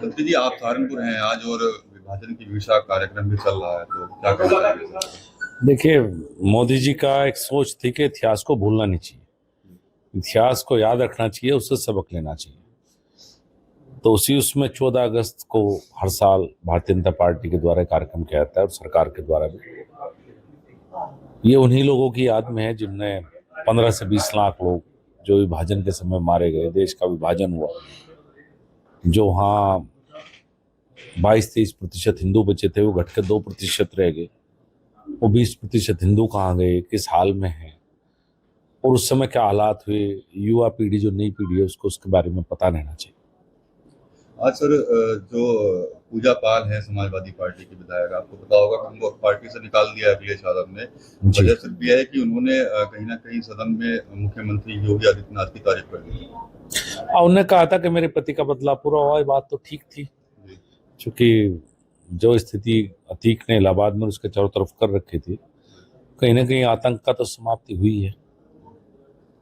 मंत्री जी, आप सहारनपुर हैं आज और विभाजन की विशाल कार्यक्रम भी चल रहा है, तो क्या कहना चाहेंगे? देखिए, मोदी जी का एक सोच थी कि इतिहास को भूलना नहीं चाहिए, इतिहास को याद रखना चाहिए, उससे सबक लेना चाहिए। तो उसमें 14 अगस्त को हर साल भारतीय जनता पार्टी के द्वारा कार्यक्रम किया जाता है और सरकार के द्वारा भी। ये उन्हीं लोगों की याद में है जिनने 15 से 20 लाख लोग जो विभाजन के समय मारे गए, देश का विभाजन हुआ, जो वहाँ 22-23% हिंदू बचे थे, वो घटकर 2% रह गए। वो 20% हिंदू कहाँ गए, किस हाल में है, और उस समय क्या हालात हुए, युवा पीढ़ी जो नई पीढ़ी है उसको उसके बारे में पता रहना चाहिए। आज सर, जो पूजा पाल है समाजवादी पार्टी के विधायक, आपको पता होगा कि उनको पार्टी से निकाल दिया अखिलेश यादव ने। वजह सिर्फ यह है कि उन्होंने कहीं ना कहीं सदन में मुख्यमंत्री योगी आदित्यनाथ की तारीफ कर दी। उन्होंने कहा था कि मेरे पति का बदला पूरा हुआ, ये बात तो ठीक थी, क्योंकि जो स्थिति अतीक ने इलाहाबाद में उसके चारों तरफ कर रखी थी, कहीं ना कहीं आतंक का तो समाप्ति हुई है।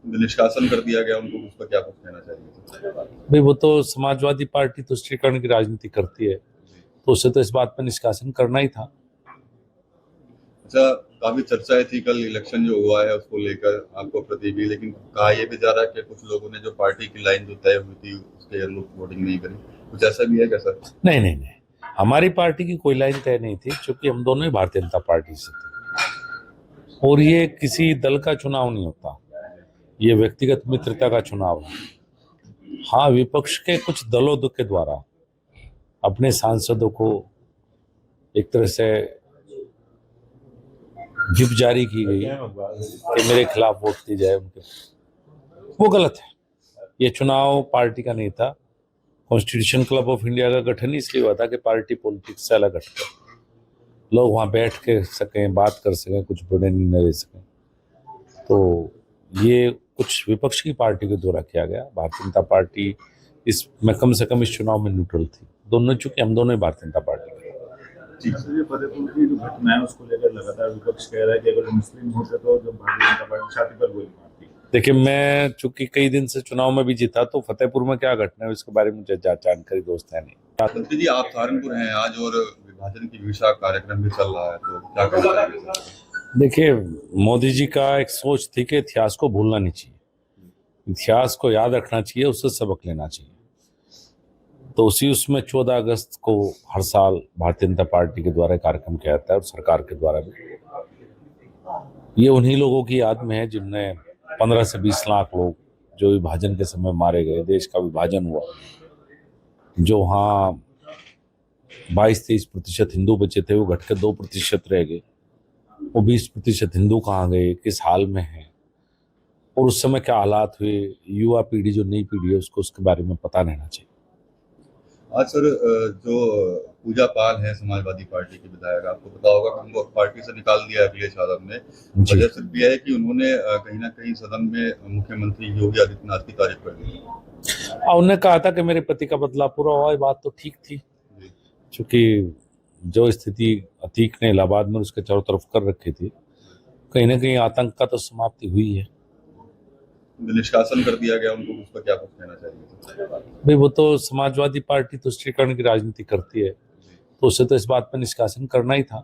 निष्कासन कर दिया गया उनको, उस पर क्या कुछ कहना चाहिए? भाई, वो तो समाजवादी पार्टी तुष्टीकरण की राजनीति करती है, तो उससे तो इस बात पर निष्कासन करना ही था। अच्छा, काफी चर्चाएं थी कल इलेक्शन जो हुआ है उसको लेकर आपको प्रति भी, लेकिन कहा यह भी जा रहा है कि कुछ लोगों ने जो पार्टी की लाइन जो तय हुई थी उसके अनुरूप वोटिंग नहीं करी, कुछ ऐसा भी है क्या सर? नहीं नहीं नहीं, हमारी पार्टी की कोई लाइन तय नहीं थी, क्योंकि हम दोनों ही भारतीय जनता पार्टी से थे, और ये किसी दल का चुनाव नहीं होता, ये व्यक्तिगत मित्रता का चुनाव है। हाँ, विपक्ष के कुछ दलों के द्वारा अपने सांसदों को एक तरह से व्हिप जारी की गई कि मेरे खिलाफ वोट दी जाए उनके, वो गलत है। ये चुनाव पार्टी का नहीं था। कॉन्स्टिट्यूशन क्लब ऑफ इंडिया का गठन इसलिए हुआ था कि पार्टी पॉलिटिक्स से अलग हटकर लोग वहाँ बैठ के सकें, बात कर सकें, कुछ बड़े निर्णय ले सकें। तो ये कुछ विपक्ष की पार्टी के द्वारा किया गया। भारतीय जनता पार्टी इसमें कम से कम इस चुनाव में न्यूट्रल थी, दोनों, चूंकि हम दोनों ही भारतीय जनता पार्टी। फतेहपुर की जो घटना है उसको लेकर लगातार विपक्ष कह रहा है कि अगर मुस्लिम होते तो जो भारतीय जनता पार्टी छाती पर गोली मारती। देखिए, मैं चूंकि कई दिन से चुनाव में भी जीता, तो फतेहपुर में क्या घटना है इसके बारे में मुझे जानकारी दोस्त है नहीं। मंत्री जी, आप सहारनपुर हैं आज और विभाजन की विशाल कार्यक्रम भी चल रहा है, तो क्या कहना चाहेंगे? देखिए, मोदी जी का एक सोच थी कि इतिहास को भूलना नहीं चाहिए, इतिहास को याद रखना चाहिए, उससे सबक लेना चाहिए। तो उसमें 14 अगस्त को हर साल भारतीय जनता पार्टी के द्वारा कार्यक्रम किया जाता है और सरकार के द्वारा भी। ये उन्हीं लोगों की याद में है जिनने 15 से 20 लाख लोग जो विभाजन के समय मारे गए, देश का विभाजन हुआ, जो वहाँ 22-23% हिंदू बचे थे, वो घटकर 2% रह गए। वो 20% हिंदू कहाँ गए, किस हाल में है, और उस समय क्या हालात हुए, युवा पीढ़ी जो नई पीढ़ी है उसको उसके बारे में पता रहना चाहिए। आज सर, जो पूजा पाल है समाजवादी पार्टी के विधायक, आपको पता होगा कि उनको पार्टी से निकाल दिया अखिलेश यादव ने। वजह सिर्फ यह है कि उन्होंने कहीं ना कहीं सदन में मुख्यमंत्री योगी आदित्यनाथ की तारीफ कर दी। उन्होंने कहा था कि मेरे पति का बदला पूरा हुआ, ये बात तो ठीक थी, क्योंकि जो स्थिति अतीक ने इलाहाबाद में उसके चारों तरफ कर रखी थी, कहीं ना कहीं आतंक का तो समाप्ति हुई है। निष्कासन कर दिया गया उनको, उस पर क्या कुछ कहना चाहिए? भाई, वो तो समाजवादी पार्टी तुष्टीकरण की राजनीति करती है, तो उससे तो इस बात पर निष्कासन करना ही था।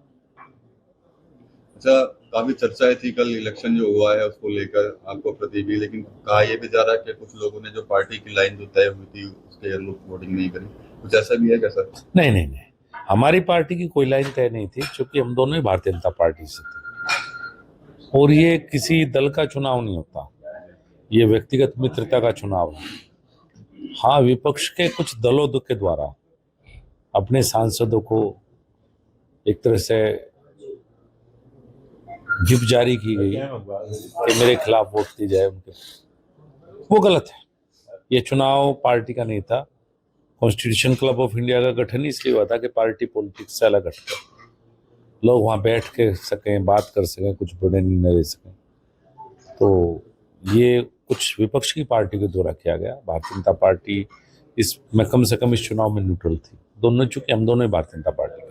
अच्छा, काफी चर्चाएं थी कल इलेक्शन जो हुआ है उसको लेकर आपको प्रति भी, लेकिन कहा यह भी जा रहा है कि कुछ लोगों ने जो पार्टी की लाइन जो तय हुई थी उसके अनुरूप वोटिंग नहीं करी, कुछ ऐसा भी है क्या सर? नहीं नहीं नहीं, हमारी पार्टी की कोई लाइन तय नहीं थी, क्योंकि हम दोनों ही भारतीय जनता पार्टी से थे, और ये किसी दल का चुनाव नहीं होता, ये व्यक्तिगत मित्रता का चुनाव है। हाँ, विपक्ष के कुछ दलों के द्वारा अपने सांसदों को एक तरह से व्हिप जारी की गई कि मेरे खिलाफ वोट दी जाए उनके, वो गलत है। ये चुनाव पार्टी का नहीं था। कॉन्स्टिट्यूशन क्लब ऑफ इंडिया का गठन इसलिए हुआ था कि पार्टी पॉलिटिक्स से अलग हटकर लोग वहाँ बैठ के सकें, बात कर सकें, कुछ बड़े निर्णय ले सकें। तो ये कुछ विपक्ष की पार्टी के द्वारा किया गया। भारतीय जनता पार्टी इसमें कम से कम इस चुनाव में न्यूट्रल थी, दोनों, चूंकि हम दोनों ही भारतीय जनता पार्टी।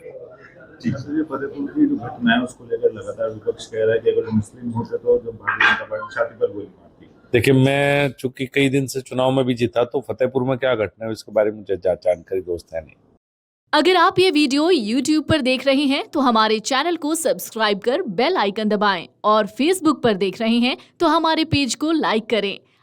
फतेहपुर की जो घटना है उसको लेकर लगातार विपक्ष कह रहा है कि अगर मुस्लिम होते तो जो भारतीय जनता पार्टी छाती पर गोली मारती। देखिए, मैं चूंकि कई दिन से चुनाव में भी जीता, तो फतेहपुर में क्या घटना है इसके बारे में मुझे जानकारी दोस्त है नहीं। अगर आप ये वीडियो YouTube पर देख रहे हैं तो हमारे चैनल को सब्सक्राइब कर बेल आइकन दबाएं और Facebook पर देख रहे हैं तो हमारे पेज को लाइक करें।